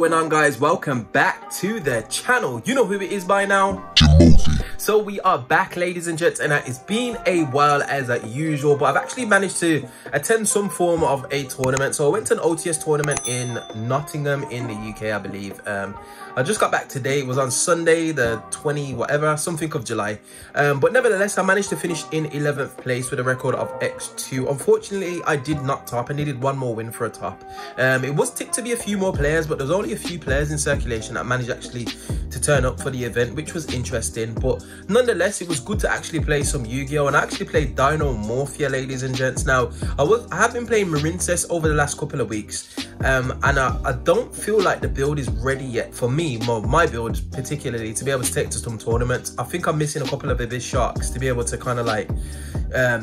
going on, guys? Welcome back to the channel. You know who it is by now, Jimothy. So we are back, ladies and gents, and it's been a while as usual, but I've actually managed to attend some form of a tournament. So I went to an OTS tournament in Nottingham in the UK, I believe. I just got back today. It was on Sunday, the 20 whatever, something of July. But nevertheless, I managed to finish in 11th place with a record of x-2. Unfortunately, I did not top. I needed one more win for a top. It was tipped to be a few more players, but there's only a few players in circulation that managed actually to turn up for the event, which was interesting. But nonetheless, it was good to actually play some Yu-Gi-Oh! And I actually played Dinomorphia, ladies and gents. Now, I have been playing Marincess over the last couple of weeks, and I don't feel like the build is ready yet for me, my build particularly, to be able to take to some tournaments. I think I'm missing a couple of Abyss Sharks to be able to kind of like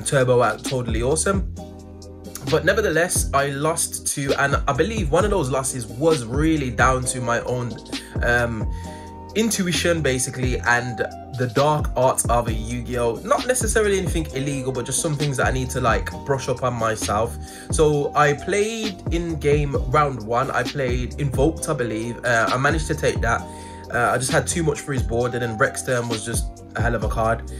turbo out Totally Awesome. But nevertheless, I lost to, and I believe one of those losses was really down to my own intuition, basically, and the dark arts of a Yu-Gi-Oh! Not necessarily anything illegal, but just some things that I need to like brush up on myself. So I played in game round 1, I played Invoked, I believe. I managed to take that. I just had too much for his board, and then Rexterm was just a hell of a card.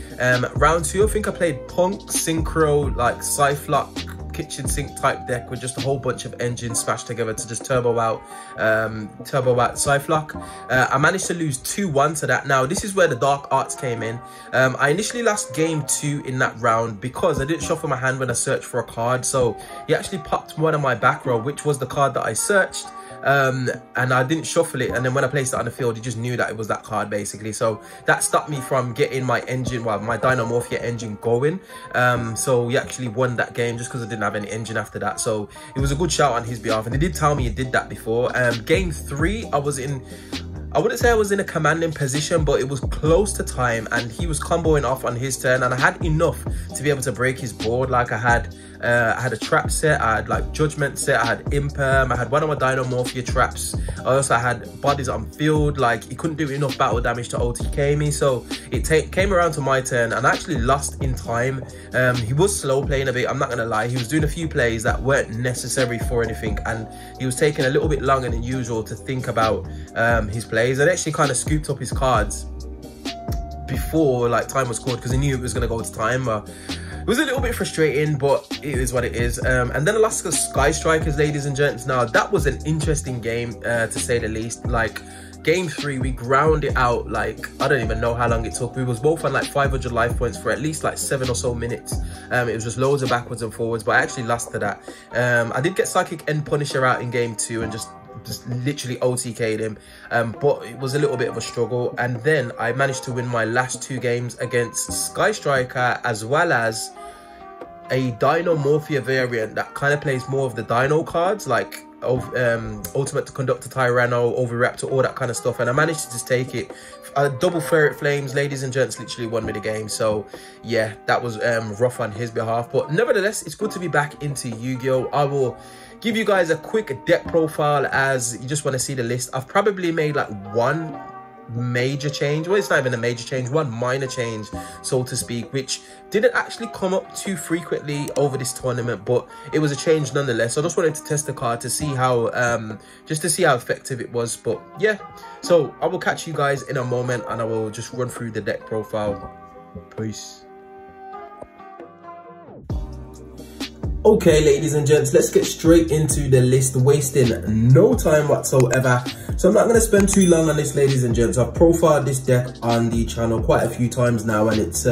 Round 2, I think I played Punk, Synchro, like Cyflock, kitchen sink type deck with just a whole bunch of engines smashed together to just turbo out Cyflock. I managed to lose 2-1 to that. Now this is where the dark arts came in. I initially lost game 2 in that round because I didn't shuffle my hand when I searched for a card, so he actually popped one of my back row, which was the card that I searched. And I didn't shuffle it, and then when I placed it on the field, he just knew that it was that card, basically. So that stopped me from getting my engine, well, my Dinomorphia engine going. So he actually won that game just because I didn't have any engine after that. So it was a good shout on his behalf, and he did tell me he did that before. Game 3, I wouldn't say I was in a commanding position, but it was close to time, and he was comboing off on his turn, and I had enough to be able to break his board. Like I had a trap set, I had like judgment set, I had imperm, I had one of my Dinomorphia traps. I also had bodies on field. Like, he couldn't do enough battle damage to OTK me, so it came around to my turn, and I actually lost in time. He was slow playing a bit, I'm not gonna lie. He was doing a few plays that weren't necessary for anything, and he was taking a little bit longer than usual to think about his plays, and actually kind of scooped up his cards before like time was called because he knew it was going to go to time. It was a little bit frustrating, but it is what it is. And then Alaska Sky Strikers, ladies and gents. Now that was an interesting game to say the least. Like, game 3, we ground it out. Like, I don't even know how long it took. We was both on like 500 life points for at least like 7 or so minutes. It was just loads of backwards and forwards, but I actually lost to that. I did get Psychic End Punisher out in game 2 and just literally OTK'd him, but it was a little bit of a struggle. And then I managed to win my last 2 games against Sky Striker, as well as a Dinomorphia variant that kind of plays more of the Dino cards, like Ultimate Conductor Tyranno, Overraptor, all that kind of stuff, and I managed to just take it. Double Ferret Flames, ladies and gents, literally won me the game. So yeah, that was rough on his behalf, but nevertheless, it's good to be back into Yu-Gi-Oh! I will give you guys a quick deck profile as you just want to see the list. I've probably made like one major change, well, it's not even a major change, one minor change, so to speak, which didn't actually come up too frequently over this tournament, but it was a change nonetheless. So I just wanted to test the card to see how just to see how effective it was. But yeah, so I will catch you guys in a moment, and I will just run through the deck profile. Peace. Okay, ladies and gents, let's get straight into the list, wasting no time whatsoever. So I'm not going to spend too long on this, ladies and gents. I've profiled this deck on the channel quite a few times now, and it's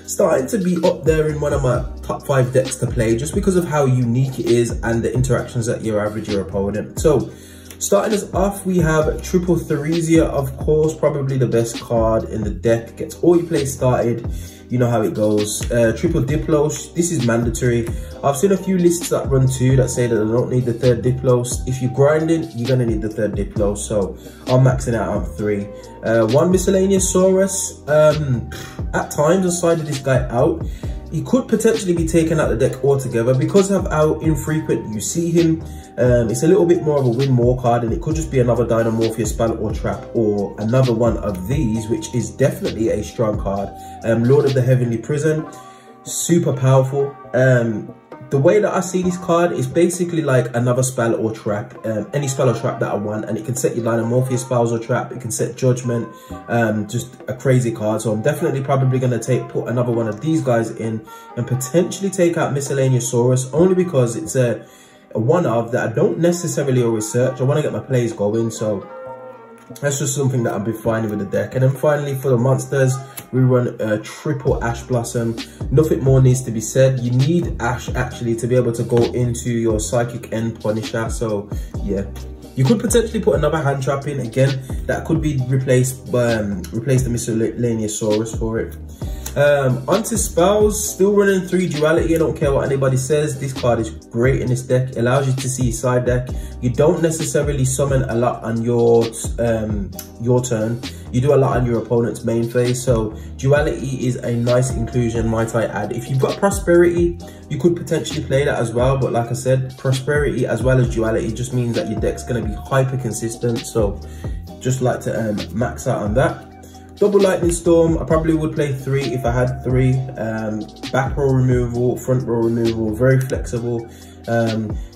starting to be up there in one of my top 5 decks to play, just because of how unique it is and the interactions that you average your opponent. So starting us off, we have Triple Theresia, of course, probably the best card in the deck. Gets all your plays started. You know how it goes. Triple Diplos, this is mandatory. I've seen a few lists that run 2 that say that I don't need the 3rd Diplos. If you're grinding, you're gonna need the 3rd Diplos, so I'm maxing out on 3. 1 Miscellaneous Saurus. At times I sided this guy out. He could potentially be taken out the deck altogether because of how infrequent you see him. It's a little bit more of a win more card, and it could just be another Dinomorphia spell or trap, or another one of these, which is definitely a strong card. Lord of the Heavenly Prison, super powerful. The way that I see this card is basically like another spell or trap, any spell or trap that I want, and it can set your Dinomorphia spells or trap, it can set Judgment, just a crazy card. So I'm definitely probably going to put another one of these guys in and potentially take out Miscellaneousaurus, only because it's a one of that I don't necessarily always search. I want to get my plays going, so that's just something that I've been finding with the deck. And then finally for the monsters, we run a triple Ash Blossom. Nothing more needs to be said. You need Ash actually to be able to go into your Psychic End Punisher. So yeah, you could potentially put another hand trap in again. That could be replaced by replace the Miscellaneousaurus for it. Onto spells, still running 3 duality. I don't care what anybody says, this card is great in this deck. It allows you to see side deck. You don't necessarily summon a lot on your turn. You do a lot on your opponent's main phase, so duality is a nice inclusion, might I add. If you've got prosperity, you could potentially play that as well, but like I said, prosperity as well as duality just means that your deck's going to be hyper consistent, so just like to max out on that. Double Lightning Storm, I probably would play 3 if I had 3. Back row removal, front row removal, very flexible.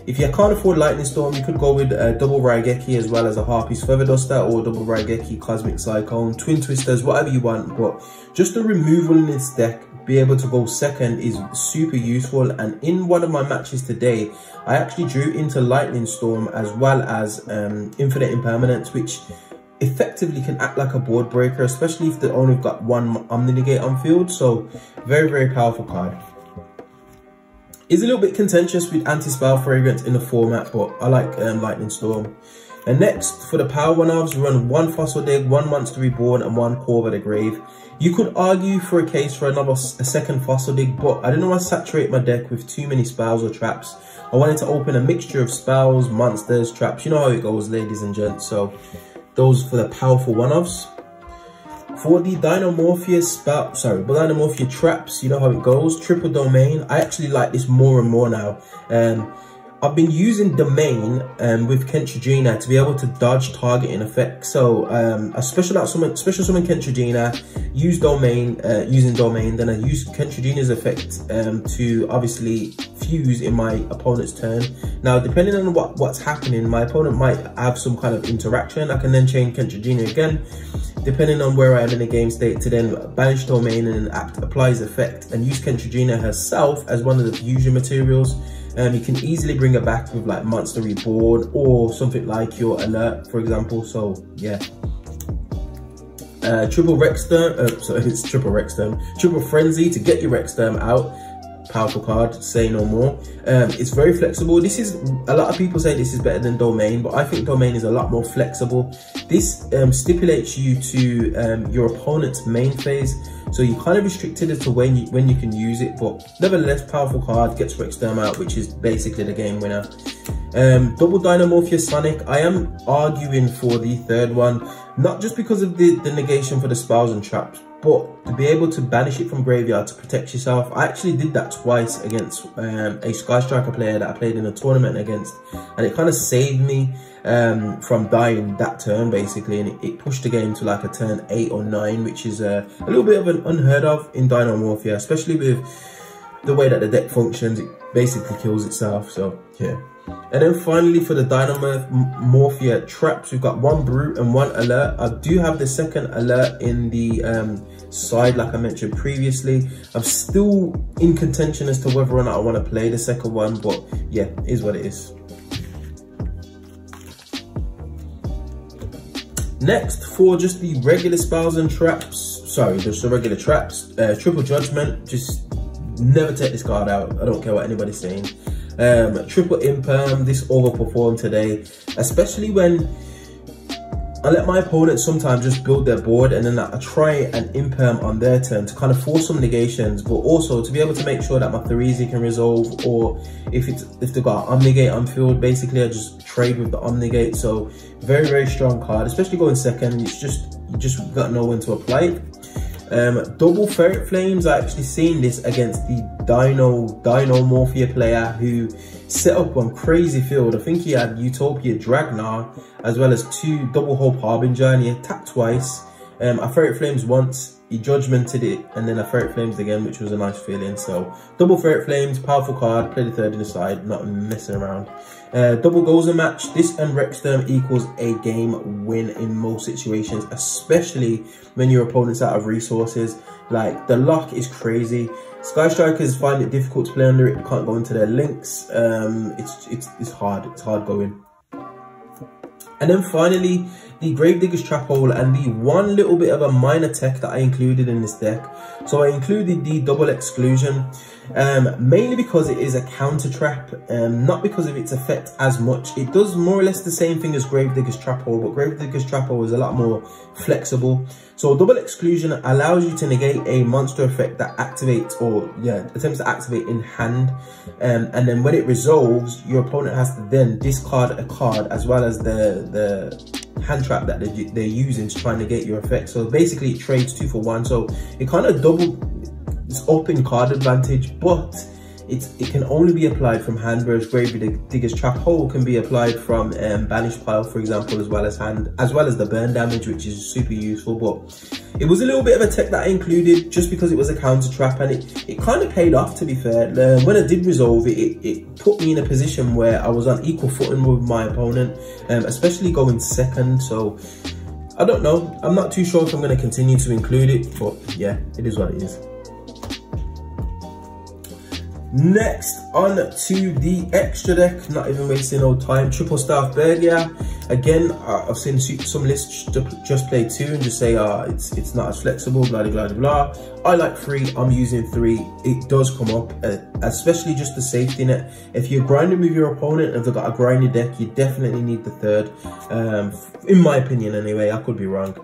If you can't afford Lightning Storm, you could go with double Raigeki as well as a Harpy's Feather Duster, or double Raigeki, Cosmic Cyclone, Twin Twisters, whatever you want. But just the removal in this deck, be able to go second is super useful. And in one of my matches today, I actually drew into Lightning Storm as well as Infinite Impermanence, which effectively can act like a board breaker, especially if they only got one Omni-Negate on field. So very, very powerful card. Is a little bit contentious with Anti-Spell Fragrance in the format, but I like Lightning Storm. And next, for the power one-offs, we run 1 Fossil Dig, 1 Monster Reborn, and 1 Corv of the Grave. You could argue for a case for a second Fossil Dig, but I didn't want to saturate my deck with too many spells or traps. I wanted to open a mixture of spells, monsters, traps. You know how it goes, ladies and gents. So those for the powerful one-offs. For the Dinomorphia Dinomorphia traps, you know how it goes. Triple Domain. I actually like this more and more now. I've been using Domain with Kentragina to be able to dodge targeting effects. So I special summon Kentragina, use Domain, using Domain, then I use Kentragina's effect to obviously fuse in my opponent's turn. Now, depending on what's happening, my opponent might have some kind of interaction. I can then chain Kentragina again, depending on where I am in the game state, to then banish Domain and apply his effect and use Kentragina herself as one of the fusion materials. You can easily bring her back with like Monster Reborn or something like your Alert, for example. So yeah, Triple Rexterm, sorry, it's Triple Rexterm, Triple Frenzy to get your Rexterm out. Powerful card, say no more. It's very flexible. This is, a lot of people say this is better than Domain, but I think Domain is a lot more flexible. This stipulates you to your opponent's main phase, so you're kind of restricted as to when you can use it, but nevertheless, powerful card, gets Rexterm out, which is basically the game winner. Double Dinomorphia Sonic, I am arguing for the third one, not just because of the negation for the spells and traps, but to be able to banish it from graveyard to protect yourself. I actually did that twice against a Sky Striker player that I played in a tournament against, and it kind of saved me from dying that turn basically, and it pushed the game to like a turn 8 or 9, which is a little bit of an unheard of in Dinomorphia, especially with the way that the deck functions. It basically kills itself, so yeah. And then finally for the Dinomorphia traps, we've got 1 Brute and 1 Alert. I do have the second Alert in the side, like I mentioned previously. I'm still in contention as to whether or not I want to play the second one, but yeah, it is what it is. Next, for just the regular spells and traps, sorry, just the regular traps, Triple Judgment, just never take this card out. I don't care what anybody's saying. Triple Imperm, this overperformed today, especially when I let my opponent sometimes just build their board and then I try and Imperm on their turn to kind of force some negations, but also to be able to make sure that my Therese can resolve, or if they've got Omnigate on field, basically I just trade with the Omnigate. So very, very strong card, especially going second. It's just, you just got to know when to apply it. Double Ferret Flames, I actually seen this against the Dinomorphia player who set up one crazy field. I think he had Utopia Dragnar as well as 2 Double Hope Harbinger, and he attacked twice I Ferret Flames once, he judgmented it, and then I Ferret Flames again, which was a nice feeling. So double Ferret Flames, powerful card, play the third in the side, not messing around. Double goals a match. This and Rexterm equals a game win in most situations, especially when your opponent's out of resources. Like, the lock is crazy. Sky Strikers find it difficult to play under it, can't go into their links. It's hard going. And then finally, the Gravedigger's Trap Hole, and the one little bit of a minor tech that I included in this deck. So I included the double exclusion, mainly because it is a counter trap, not because of its effect as much. It does more or less the same thing as Gravedigger's Trap Hole, but Gravedigger's Trap Hole is a lot more flexible. So double exclusion allows you to negate a monster effect that activates, or attempts to activate in hand, and then when it resolves, your opponent has to then discard a card as well as the hand trap that they're using to try and negate your effect. So basically it trades 2 for 1, so it kind of it's up in card advantage, but it can only be applied from hand, whereas Gravedigger's Trap Hole can be applied from Banished Pile, for example, as well as hand, as well as the burn damage, which is super useful. But it was a little bit of a tech that I included just because it was a counter trap, and it kind of paid off, to be fair. When I did resolve it, it put me in a position where I was on equal footing with my opponent, especially going second. So I don't know, I'm not too sure if I'm going to continue to include it, but yeah, it is what it is. Next, on to the extra deck, not even wasting no time. Triple Staff Bergia. Again, I've seen some lists just play 2 and just say it's not as flexible, blah blah blah. I like 3, I'm using 3. It does come up, especially just the safety net. If you're grinding with your opponent, if they've got a grindy deck, you definitely need the third, in my opinion anyway. I could be wrong.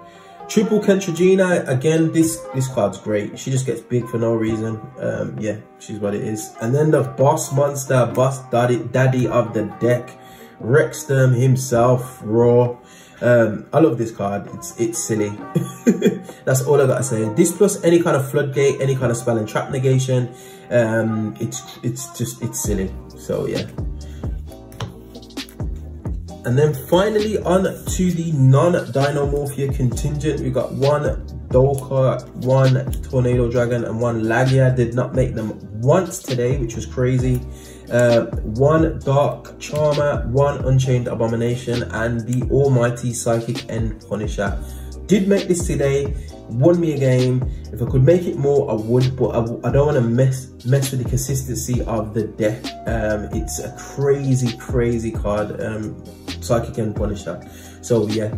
Triple Kentragina, again, this card's great. She just gets big for no reason. Yeah, she's what it is. And then the boss monster, boss daddy of the deck, Rexterm himself, Raw. I love this card. It's silly. That's all I gotta say. This plus any kind of floodgate, any kind of spell and trap negation. It's silly. So yeah. And then finally, on to the non-Dinomorphia contingent. We got 1 Dolka, 1 Tornado Dragon, and 1 Lagia. Did not make them once today, which was crazy. 1 Dark Charmer, 1 Unchained Abomination, and the Almighty Psychic End Punisher. Did make this today, won me a game. If I could make it more, I would, but I don't want to mess with the consistency of the deck. It's a crazy card, Psychic End Punisher. So yeah,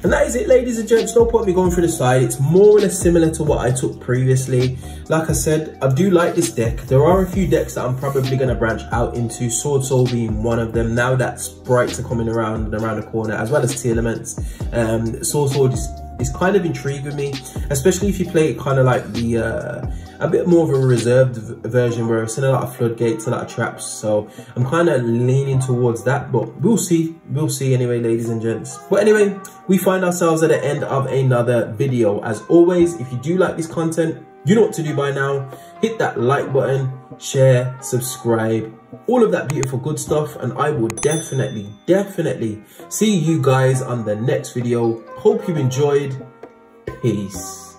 and that is it, ladies and gents. No point me going through the side. It's more or less similar to what I took previously. Like I said, I do like this deck. There are a few decks that I'm probably going to branch out into, Sword Soul being one of them. Now that sprites are coming around the corner, as well as Telements, Sword Soul is kind of intriguing me, especially if you play it kind of like the a bit more of a reserved version, where I've seen a lot of floodgates, a lot of traps. So I'm kind of leaning towards that, but we'll see anyway, ladies and gents. But anyway, we find ourselves at the end of another video. As always, if you do like this content, you know what to do by now. Hit that like button, share, subscribe, all of that beautiful good stuff, and I will definitely see you guys on the next video. Hope you enjoyed. Peace.